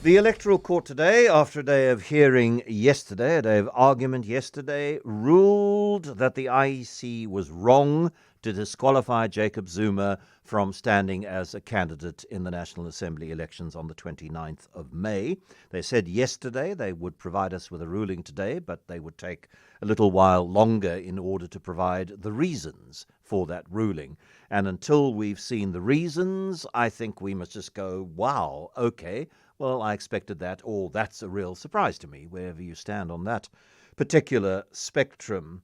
The Electoral Court today, after a day of hearing yesterday, a day of argument yesterday, ruled that the IEC was wrong to disqualify Jacob Zuma from standing as a candidate in the National Assembly elections on the 29th of May. They said yesterday they would provide us with a ruling today, but they would take a little while longer in order to provide the reasons for that ruling. And until we've seen the reasons, I think we must just go, wow, okay. Well, I expected that, or that's a real surprise to me, wherever you stand on that particular spectrum.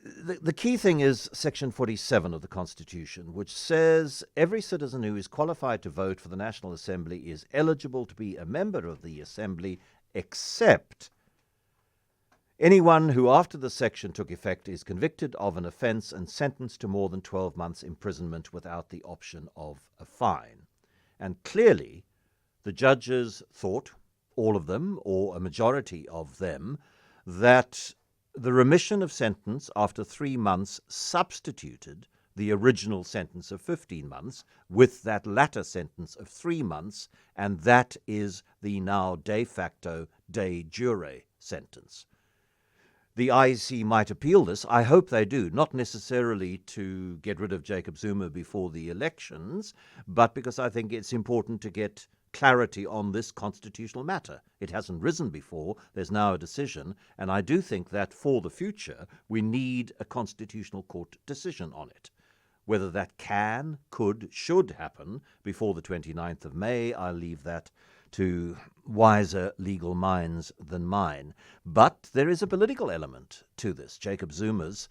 The key thing is Section 47 of the Constitution, which says every citizen who is qualified to vote for the National Assembly is eligible to be a member of the Assembly, except anyone who, after the section took effect, is convicted of an offence and sentenced to more than 12 months' imprisonment without the option of a fine. And clearly, the judges thought, all of them, or a majority of them, that the remission of sentence after 3 months substituted the original sentence of 15 months with that latter sentence of 3 months, and that is the now de facto, de jure sentence. The IEC might appeal this. I hope they do, not necessarily to get rid of Jacob Zuma before the elections, but because I think it's important to get clarity on this constitutional matter. It hasn't risen before. There's now a decision, and I do think that for the future we need a constitutional court decision on it. Whether that can, could, should happen before the 29th of May, I'll leave that to wiser legal minds than mine. But there is a political element to this. Jacob Zuma's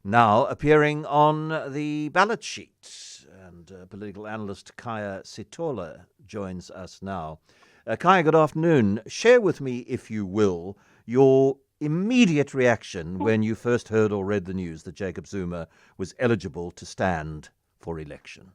now appearing on the ballot sheet, and political analyst Khaya Sithole joins us now. Khaya, good afternoon. Share with me, if you will, your immediate reaction when you first heard or read the news that Jacob Zuma was eligible to stand for election.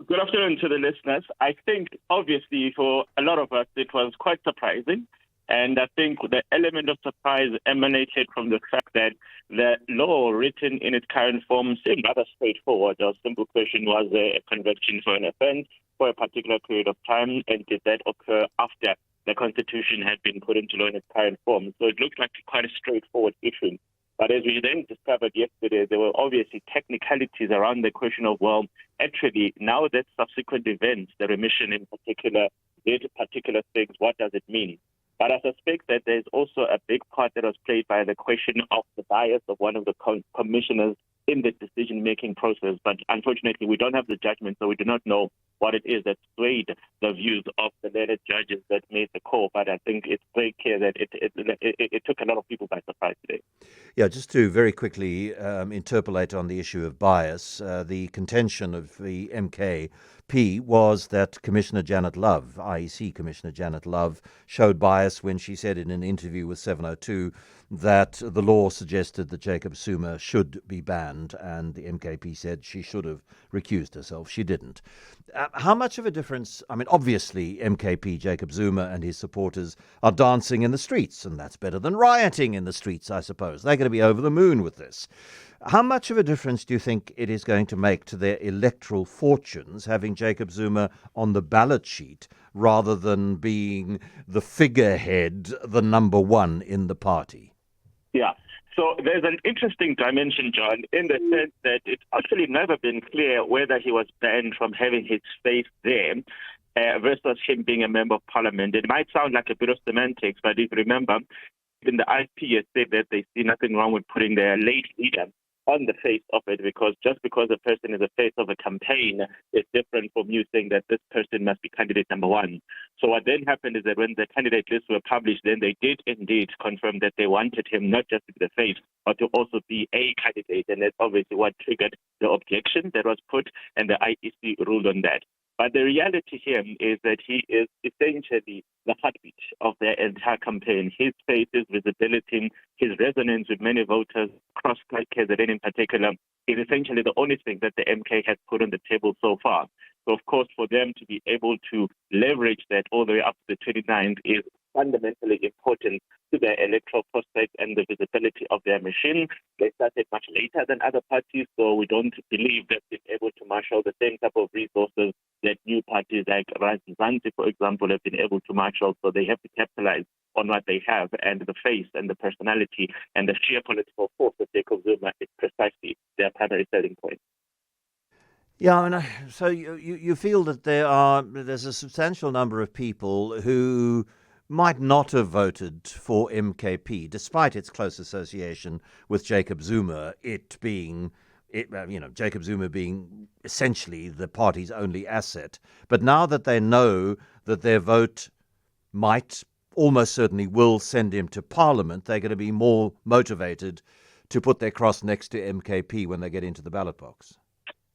Good afternoon to the listeners. I think, obviously, for a lot of us, it was quite surprising. And I think the element of surprise emanated from the fact that the law written in its current form seemed rather straightforward. The simple question was a conviction for an offence for a particular period of time, and did that occur after the Constitution had been put into law in its current form? So it looked like quite a straightforward issue. But as we then discovered yesterday, there were obviously technicalities around the question of, well, actually, now that subsequent events, the remission in particular, did particular things, what does it mean? But I suspect that there's also a big part that was played by the question of the bias of one of the commissioners in the decision-making process. But unfortunately, we don't have the judgment, so we do not know what it is that swayed the views of the learned judges that made the call. But I think it's very clear that it took a lot of people by surprise today. Yeah, just to very quickly interpolate on the issue of bias, the contention of the MKP was that Commissioner Janet Love, IEC Commissioner Janet Love, showed bias when she said in an interview with 702 that the law suggested that Jacob Zuma should be banned, and the MKP said she should have recused herself. She didn't. How much of a difference? I mean, obviously, MKP Jacob Zuma and his supporters are dancing in the streets, and that's better than rioting in the streets, I suppose. They're going to be over the moon with this. How much of a difference do you think it is going to make to their electoral fortunes having Jacob Zuma on the ballot sheet rather than being the figurehead, the number one in the party? Yeah. So there's an interesting dimension, John, in the sense that it's actually never been clear whether he was banned from having his face there versus him being a member of parliament. It might sound like a bit of semantics, but if you remember, even the IP has said that they see nothing wrong with putting their late leader on the face of it, because just because a person is the face of a campaign is different from you saying that this person must be candidate number one. So what then happened is that when the candidate lists were published, then they did indeed confirm that they wanted him not just to be the face, but to also be a candidate. And that's obviously what triggered the objection that was put, and the IEC ruled on that. But the reality here is that he is essentially the heartbeat of their entire campaign. His face, his visibility, his resonance with many voters across KZN in particular is essentially the only thing that the MK has put on the table so far. So, of course, for them to be able to leverage that all the way up to the 29th is fundamentally important to their electoral prospects and the visibility of their machine. They started much later than other parties, so we don't believe they've been able to marshal the same type of resources that new parties like Zanzi, for example, have been able to marshal. So they have to capitalize on what they have, and the face and the personality and the sheer political force of Jacob Zuma is precisely their primary selling point. Yeah, I mean, so you feel that there's a substantial number of people who might not have voted for MKP, despite its close association with Jacob Zuma, Jacob Zuma being essentially the party's only asset. But now that they know that their vote might, almost certainly will, send him to Parliament, they're going to be more motivated to put their cross next to MKP when they get into the ballot box.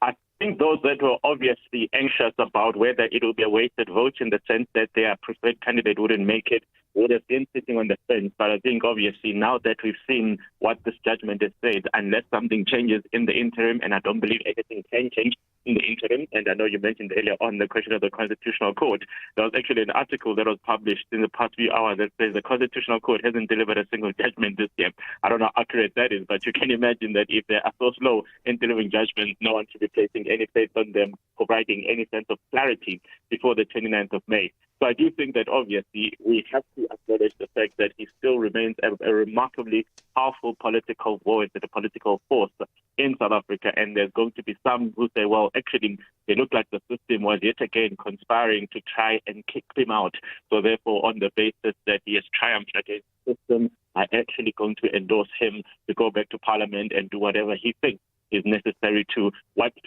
I think those that were obviously anxious about whether it will be a wasted vote in the sense that their preferred candidate wouldn't make it would have been sitting on the fence. But I think obviously now that we've seen what this judgment has said, unless something changes in the interim, and I don't believe anything can change in the interim, and I know you mentioned earlier on the question of the Constitutional Court, there was actually an article that was published in the past few hours that says the Constitutional Court hasn't delivered a single judgment this year. I don't know how accurate that is, but you can imagine that if they are so slow in delivering judgments, no one should be placing any faith on them providing any sense of clarity before the 29th of May. So I do think that obviously we have to acknowledge the fact that he still remains a remarkably powerful political voice and a political force in South Africa. And there's going to be some who say, well, actually, it looked like the system was yet again conspiring to try and kick him out. So therefore, on the basis that he has triumphed against the system, I'm actually going to endorse him to go back to Parliament and do whatever he thinks is necessary to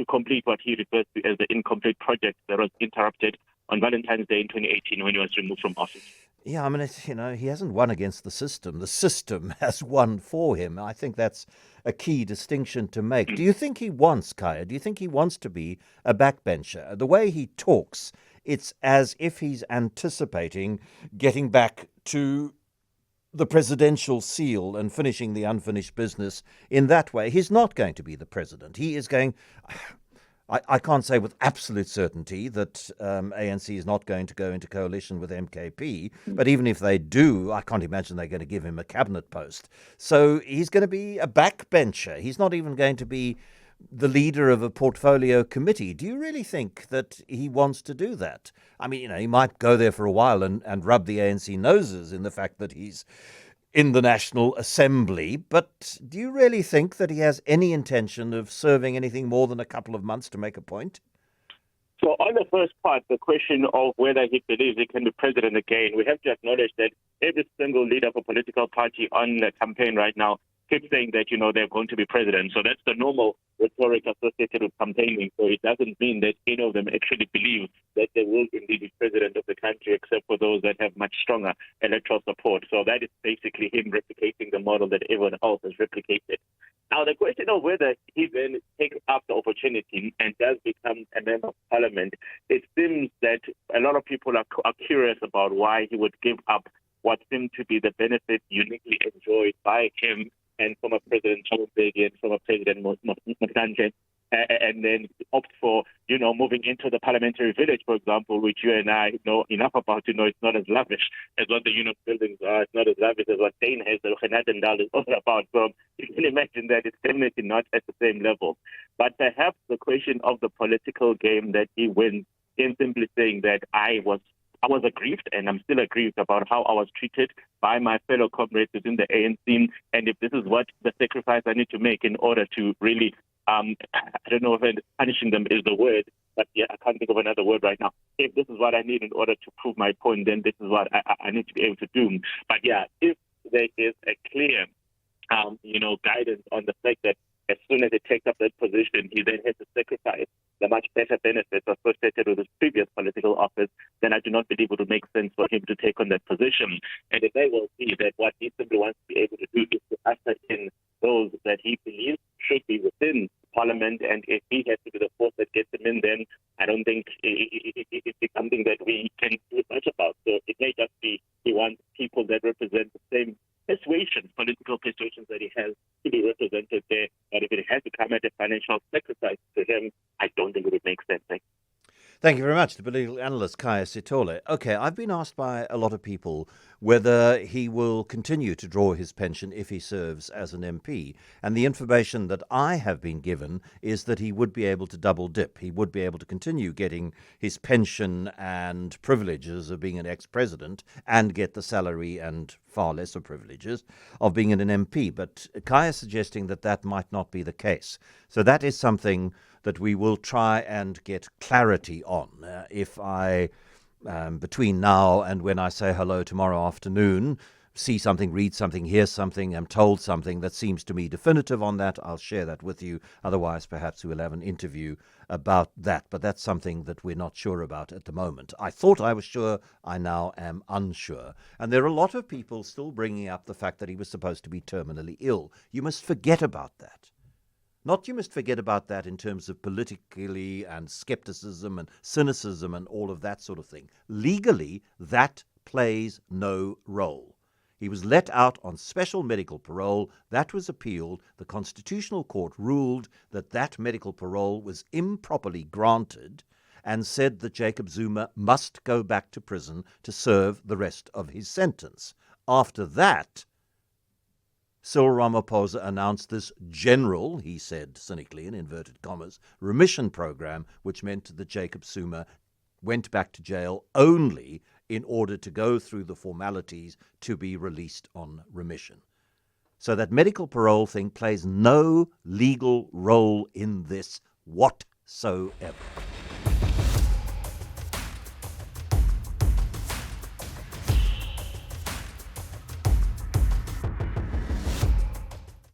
complete what he refers to as the incomplete project that was interrupted on Valentine's Day in 2018 when he was removed from office. Yeah, I mean, he hasn't won against the system. The system has won for him. I think that's a key distinction to make. Do you think he wants, Khaya? Do you think he wants to be a backbencher? The way he talks, it's as if he's anticipating getting back to the presidential seal and finishing the unfinished business in that way. He's not going to be the president. He is going... I can't say with absolute certainty that ANC is not going to go into coalition with MKP, but even if they do, I can't imagine they're going to give him a cabinet post. So he's going to be a backbencher. He's not even going to be the leader of a portfolio committee. Do you really think that he wants to do that? I mean, he might go there for a while and rub the ANC noses in the fact that he's in the National Assembly, but do you really think that he has any intention of serving anything more than a couple of months to make a point? So on the first part, the question of whether he believes he can be president again, we have to acknowledge that every single leader of a political party on the campaign right now keeps saying that, they're going to be president. So that's the normal rhetoric associated with campaigning. So it doesn't mean that any of them actually believe that they will indeed be president of the country, except for those that have much stronger electoral support. So that is basically him replicating the model that everyone else has replicated. Now, the question of whether he then takes up the opportunity and does become a member of parliament, it seems that a lot of people are curious about why he would give up what seemed to be the benefits uniquely enjoyed by him and former President Thabo Mbeki and former President Maytham, and then opt for, moving into the parliamentary village, for example, which you and I know enough about to know it's not as lavish as what the unit buildings are. It's not as lavish as what Dane has, the Genadendal is all about. So you can imagine that it's definitely not at the same level. But perhaps the question of the political game that he wins in simply saying that I was aggrieved, and I'm still aggrieved about how I was treated by my fellow comrades within the ANC, and if this is what the sacrifice I need to make in order to really, I don't know if punishing them is the word, but yeah, I can't think of another word right now. If this is what I need in order to prove my point, then this is what I need to be able to do. But yeah, if there is a clear, guidance on the fact that as soon as he takes up that position, he then has to sacrifice the much better benefits associated with his previous political office, then I do not believe it would make sense for him to take on that position. And if they will see that what he simply wants to be able to do is to usher in those that he believes should be within Parliament, and if he has to be the force that gets him in, then I don't think it's something that we can do much about. So it may just be he wants people that represent the same political persuasions that he has to be represented there. But if it has to come at a financial sacrifice to him, I don't think it would make sense. Thank you very much, the political analyst Khaya Sithole. Okay, I've been asked by a lot of people whether he will continue to draw his pension if he serves as an MP. And the information that I have been given is that he would be able to double dip. He would be able to continue getting his pension and privileges of being an ex-president and get the salary and far lesser privileges of being an MP. But Khaya is suggesting that that might not be the case. So that is something that we will try and get clarity on. If I, between now and when I say hello tomorrow afternoon, see something, read something, hear something, am told something that seems to me definitive on that, I'll share that with you. Otherwise, perhaps we'll have an interview about that. But that's something that we're not sure about at the moment. I thought I was sure, I now am unsure. And there are a lot of people still bringing up the fact that he was supposed to be terminally ill. You must forget about that. Not you must forget about that in terms of politically and skepticism and cynicism and all of that sort of thing. Legally, that plays no role. He was let out on special medical parole. That was appealed. The Constitutional Court ruled that that medical parole was improperly granted and said that Jacob Zuma must go back to prison to serve the rest of his sentence. After that, Cyril Ramaphosa announced this general, he said cynically in inverted commas, remission program, which meant that Jacob Zuma went back to jail only in order to go through the formalities to be released on remission. So that medical parole thing plays no legal role in this whatsoever.